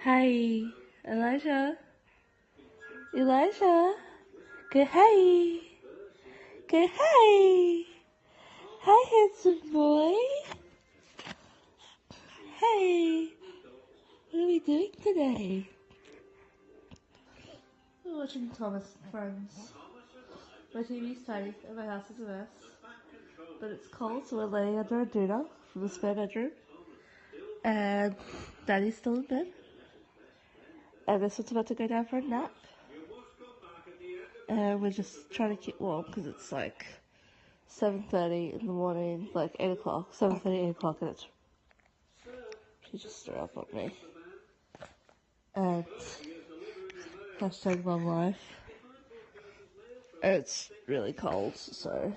Hi, Elijah. Elijah. Good hi. Good hi. Hi, handsome boy. Hey. What are we doing today? We're watching Thomas and Friends. My TV's tiny and my house is a mess. But it's cold, so we're laying under a doona from the spare bedroom. And Daddy's still in bed. And this one's about to go down for a nap. And we're just trying to keep warm because it's like 7:30 in the morning, like 8 o'clock, 7:30, 8 o'clock, and she just threw up on me. And hashtag mum life. And it's really cold, so.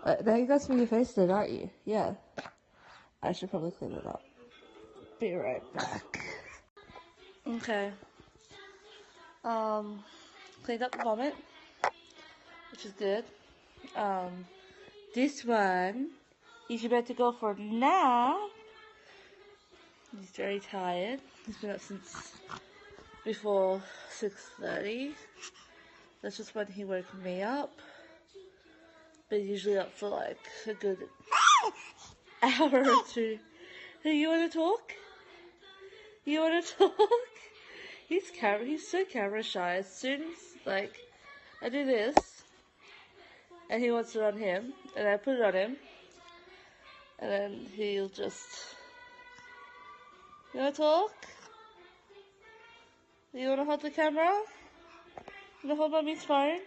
Now you got some of your face did, aren't you? Yeah. I should probably clean it up. Be right back. Okay. Cleaned up the vomit, which is good. This one, he's about to go for a nap. He's very tired. He's been up since before 6:30. That's just when he woke me up. But he's usually up for like a good hour or two. Hey, you wanna talk? You wanna talk? He's so camera shy. As soon as like I do this and he wants it on him and I put it on him and then he'll just, you wanna talk? You wanna hold the camera? You wanna hold mommy's phone?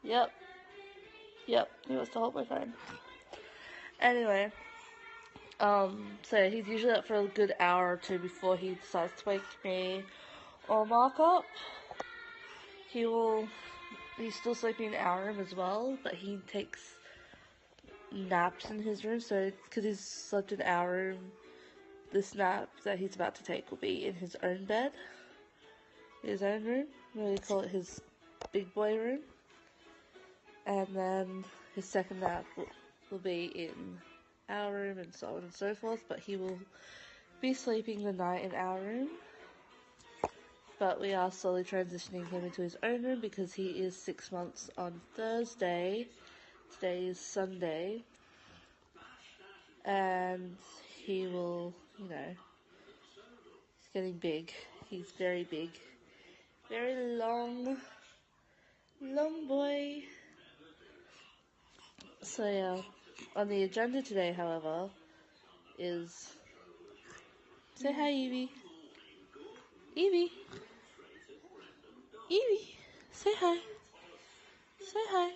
Yep, he wants to hold my phone. Anyway, so he's usually up for a good hour or two before he decides to wake me or Mark up. He's still sleeping in our room as well, but he takes naps in his room, so because he's slept in our room, this nap that he's about to take will be in his own bed, his own room. We call it his big boy room. And then his second nap will be in our room and so on and so forth, but he will be sleeping the night in our room. But we are slowly transitioning him into his own room because he is 6 months on Thursday. Today is Sunday. And he will, he's getting big. He's very big. Very long boy. So yeah, on the agenda today, however, is say hi, Evie. Evie, say hi. Say hi.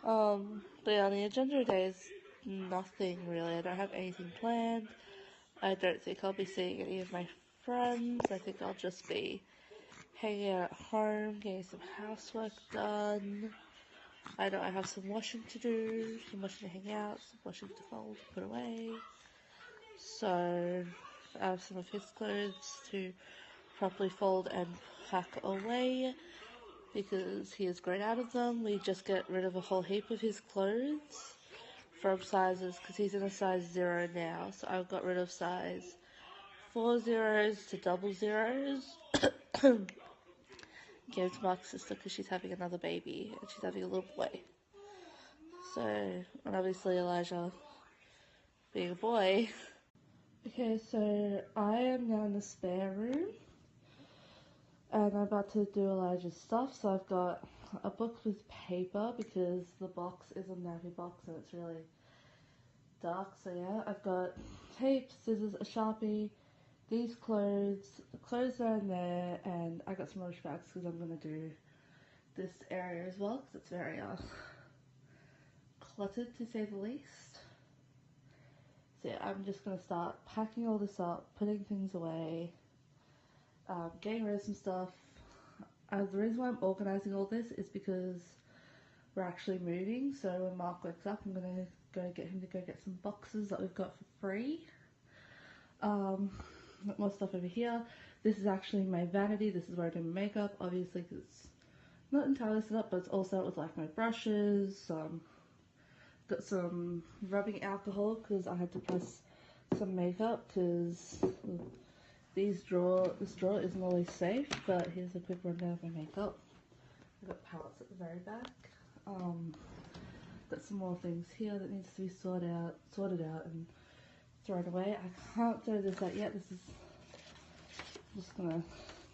But yeah, on the agenda today is nothing really. I don't have anything planned. I don't think I'll be seeing any of my friends. I think I'll just be hanging out at home, getting some housework done. I know I have some washing to do, some washing to hang out, some washing to fold, put away. So I have some of his clothes to properly fold and pack away because he has grown out of them. We just get rid of a whole heap of his clothes from sizes because he's in a size 0 now. So I've got rid of size 4 zeros to double zeros. Gave to Mark's sister because she's having another baby and she's having a little boy. So, and obviously Elijah being a boy. Okay, so I am now in the spare room and I'm about to do Elijah's stuff. So I've got a book with paper because the box is a nappy box and it's really dark. So yeah, I've got tape, scissors, a Sharpie, these clothes, the clothes are in there, and I got some rubbish bags because I'm going to do this area as well because it's very cluttered to say the least. So yeah, I'm just going to start packing all this up, putting things away, getting rid of some stuff. The reason why I'm organising all this is because we're actually moving, so when Mark wakes up I'm going to go get him to go get some boxes that we've got for free. More stuff over here. This is actually my vanity. This is where I do my makeup, obviously, because it's not entirely set up, but it's all set up with like my brushes. Got some rubbing alcohol because I had to press some makeup because this drawer isn't always safe, but here's a quick rundown of my makeup. I've got palettes at the very back. Got some more things here that needs to be sorted out and thrown away. I can't throw this out yet. I'm just gonna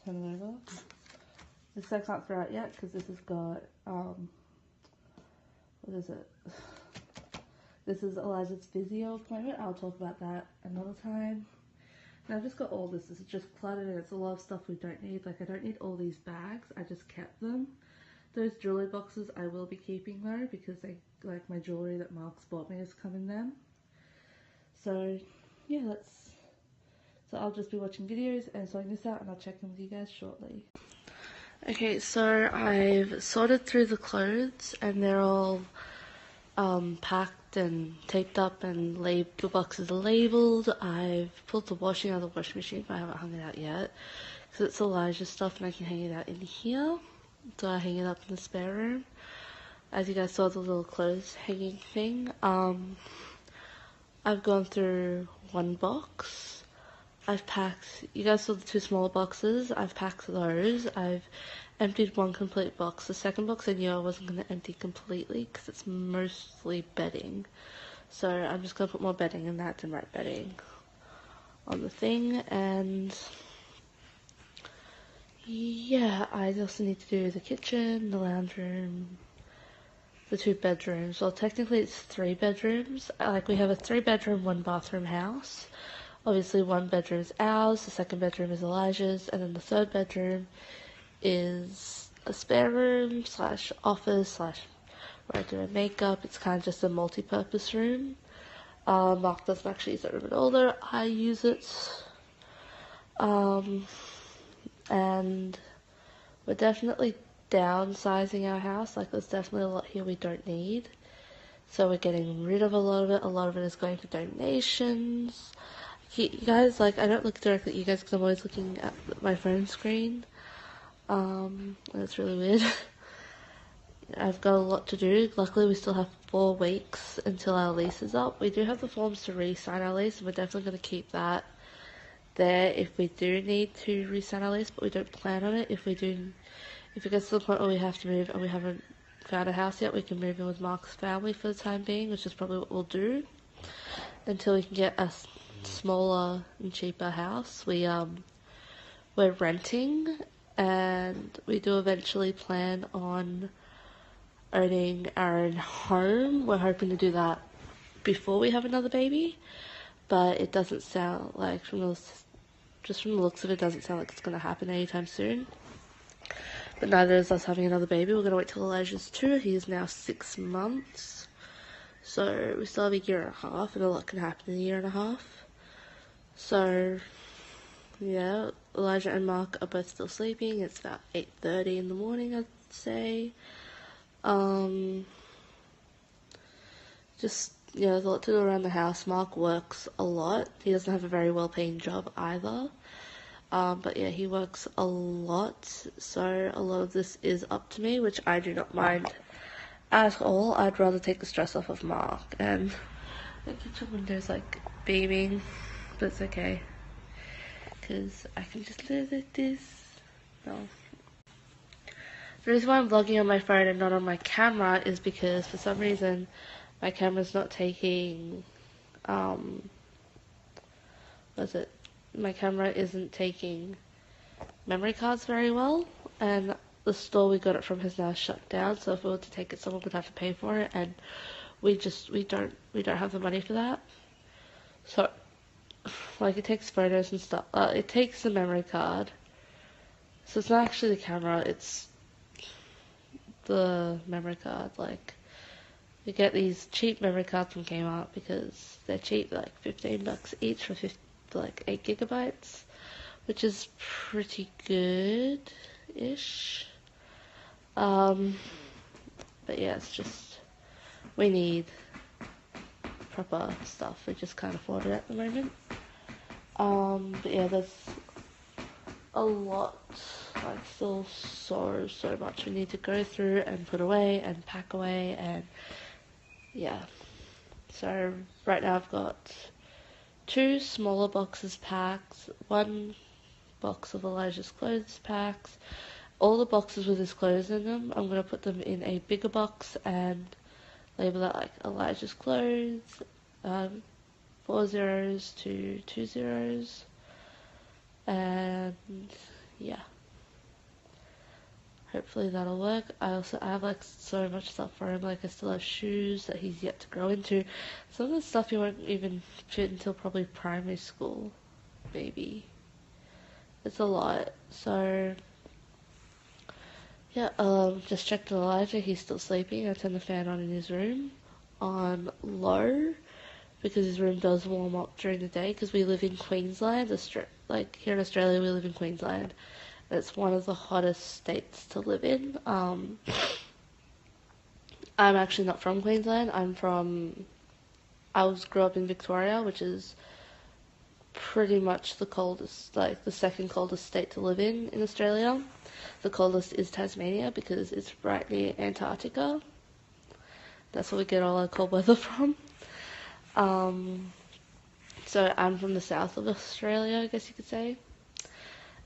turn it over. This I can't throw out yet because this has got what is it? This is Elijah's physio appointment. I'll talk about that another time. And I've just got all this. This is just cluttered and it's a lot of stuff we don't need. Like I don't need all these bags. I just kept them. Those jewelry boxes I will be keeping though because they like my jewelry that Mark's bought me has come in them. So yeah, so I'll just be watching videos and sorting this out and I'll check in with you guys shortly. Okay, so I've sorted through the clothes and they're all packed and taped up and the boxes are labelled. I've pulled the washing out of the washing machine but I haven't hung it out yet because it's Elijah's stuff and I can hang it out in here. So I hang it up in the spare room. As you guys saw the little clothes hanging thing. I've gone through one box. I've packed, you guys saw the two smaller boxes. I've packed those. I've emptied one complete box. The second box I knew I wasn't going to empty completely because it's mostly bedding. So I'm just going to put more bedding in that than right bedding on the thing. And yeah, I also need to do the kitchen, the lounge room, the 2 bedrooms. Well, technically it's 3 bedrooms. Like we have a 3-bedroom, 1-bathroom house. Obviously 1 bedroom is ours, the 2nd bedroom is Elijah's, and then the 3rd bedroom is a spare room / office / where I do my makeup. It's kind of just a multi-purpose room. Mark doesn't actually use that room at all though. I use it. And we're definitely downsizing our house. Like there's definitely a lot here we don't need. So we're getting rid of a lot of it. A lot of it is going for donations. You guys, like, I don't look directly at you guys because I'm always looking at my phone screen. That's really weird. I've got a lot to do. Luckily, we still have 4 weeks until our lease is up. We do have the forms to re-sign our lease, and we're definitely going to keep that there if we do need to re-sign our lease, but we don't plan on it. If it gets to the point where we have to move and we haven't found a house yet, we can move in with Mark's family for the time being, which is probably what we'll do until we can get a smaller and cheaper house. We're renting and we do eventually plan on owning our own home. We're hoping to do that before we have another baby, but it doesn't sound like just from the looks of it, doesn't sound like it's going to happen anytime soon. But neither is us having another baby. We're going to wait till Elijah's 2. He is now 6 months. So we still have a year and a half, and a lot can happen in a year and a half. So, yeah, Elijah and Mark are both still sleeping. It's about 8:30 in the morning, I'd say. Just, yeah, there's a lot to do around the house. Mark works a lot. He doesn't have a very well-paying job either. But yeah, he works a lot, so a lot of this is up to me, which I do not mind at all. I'd rather take the stress off of Mark, and the kitchen window's like beaming, but it's okay, because I can just live like this. No. The reason why I'm vlogging on my phone and not on my camera is because for some reason my camera's not taking, my camera isn't taking memory cards very well, and the store we got it from has now shut down, so if we were to take it, someone would have to pay for it, and we don't have the money for that. So, like, it takes photos and stuff, it takes the memory card, so it's not actually the camera, it's the memory card. Like, you get these cheap memory cards from Kmart because they're cheap, like $15 each for 8 gigabytes, which is pretty good-ish. But yeah, it's just, we need proper stuff. We just can't afford it at the moment. But yeah, there's a lot, like still so much we need to go through and put away and pack away, and yeah. So right now I've got 2 smaller boxes packed, 1 box of Elijah's clothes packs. All the boxes with his clothes in them, I'm going to put them in a bigger box and label that like Elijah's clothes, 4 zeros to 2 zeros, and yeah, hopefully that'll work. I have like so much stuff for him, like I still have shoes that he's yet to grow into. Some of the stuff he won't even fit until probably primary school, maybe. It's a lot, so yeah, just checked Elijah, he's still sleeping. I turned the fan on in his room on low because his room does warm up during the day because we live in Queensland. Like here in Australia, we live in Queensland. It's one of the hottest states to live in. I'm actually not from Queensland. I grew up in Victoria, which is pretty much the coldest, like the second coldest state to live in Australia. The coldest is Tasmania because it's right near Antarctica. That's where we get all our cold weather from. So I'm from the south of Australia, I guess you could say.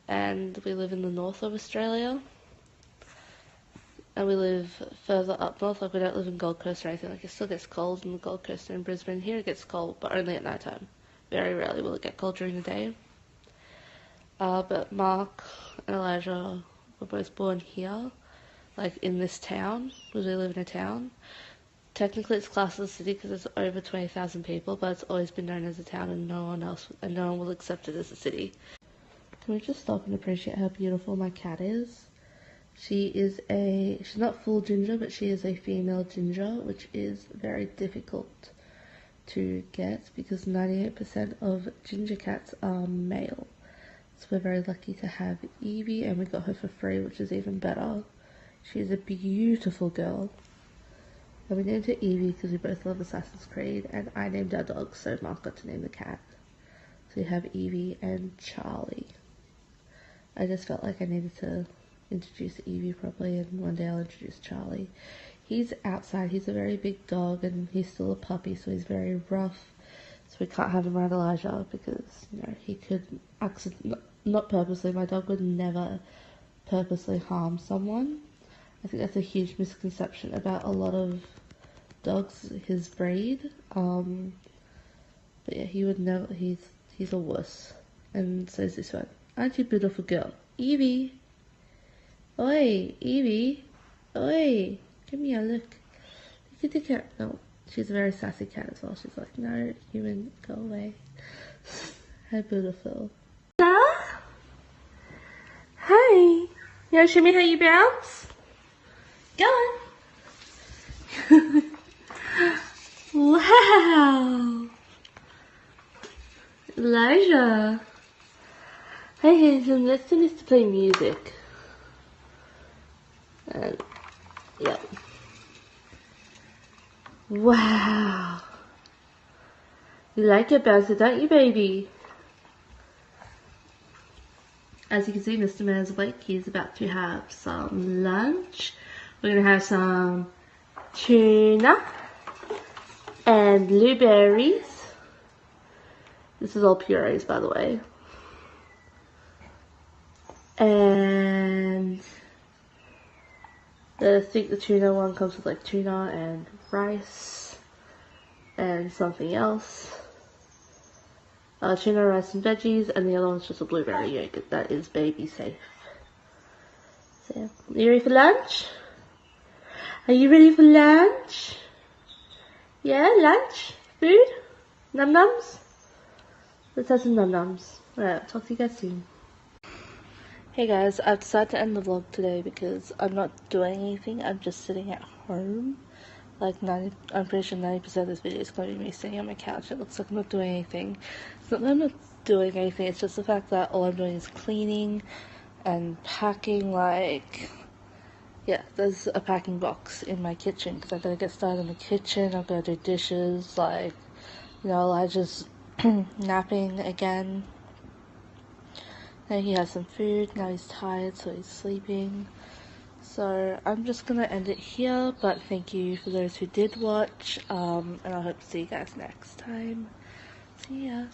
And we live in the north of Australia. And we live further up north, like we don't live in Gold Coast or anything. Like it still gets cold in the Gold Coast and in Brisbane. Here it gets cold, but only at night time. Very rarely will it get cold during the day. But Mark and Elijah were both born here, like in this town, because we live in a town. Technically it's classed as a city because it's over 20,000 people, but it's always been known as a town and no one will accept it as a city. Can we just stop and appreciate how beautiful my cat is? She's not full ginger, but she is a female ginger, which is very difficult to get because 98% of ginger cats are male. So we're very lucky to have Evie, and we got her for free, which is even better. She's a beautiful girl. And we named her Evie because we both love Assassin's Creed, and I named our dog, so Mark got to name the cat. So we have Evie and Charlie. I just felt like I needed to introduce Evie properly, and one day I'll introduce Charlie. He's outside, he's a very big dog, and he's still a puppy, so he's very rough. So we can't have him around Elijah because, you know, he could not purposely, my dog would never purposely harm someone. I think that's a huge misconception about a lot of dogs, his breed. But yeah, he would never, he's a wuss. And so is this one. Aren't you a beautiful girl? Evie! Oi, Evie! Oi! Come here, look. Look at the cat. No, she's a very sassy cat as well. She's like, no, human, go away. How beautiful. Hello? Hi! You wanna show me how you bounce? Go on! Wow! Elijah! Hey handsome, let's do this to play music. And, yep. Wow! You like your bouncer, don't you, baby? As you can see, Mr. Man's awake. He's about to have some lunch. We're going to have some tuna and blueberries. This is all purees, by the way. And I think the tuna one comes with like tuna and rice and something else. Tuna, rice and veggies, and the other one's just a blueberry yogurt. That is baby safe. So, are you ready for lunch? Are you ready for lunch? Yeah, lunch? Food? Num nums? Let's have some num nums. Alright, talk to you guys soon. Hey guys, I've decided to end the vlog today because I'm not doing anything. I'm just sitting at home. Like I'm pretty sure 90% of this video is going to be me sitting on my couch. It looks like I'm not doing anything. It's not that I'm not doing anything, it's just the fact that all I'm doing is cleaning and packing. Like, yeah, there's a packing box in my kitchen because I gotta get started in the kitchen. I'm gonna do dishes, like, you know, Elijah's napping again. Now he has some food, now he's tired, so he's sleeping. So I'm just gonna end it here, but thank you for those who did watch, and I hope to see you guys next time. See ya.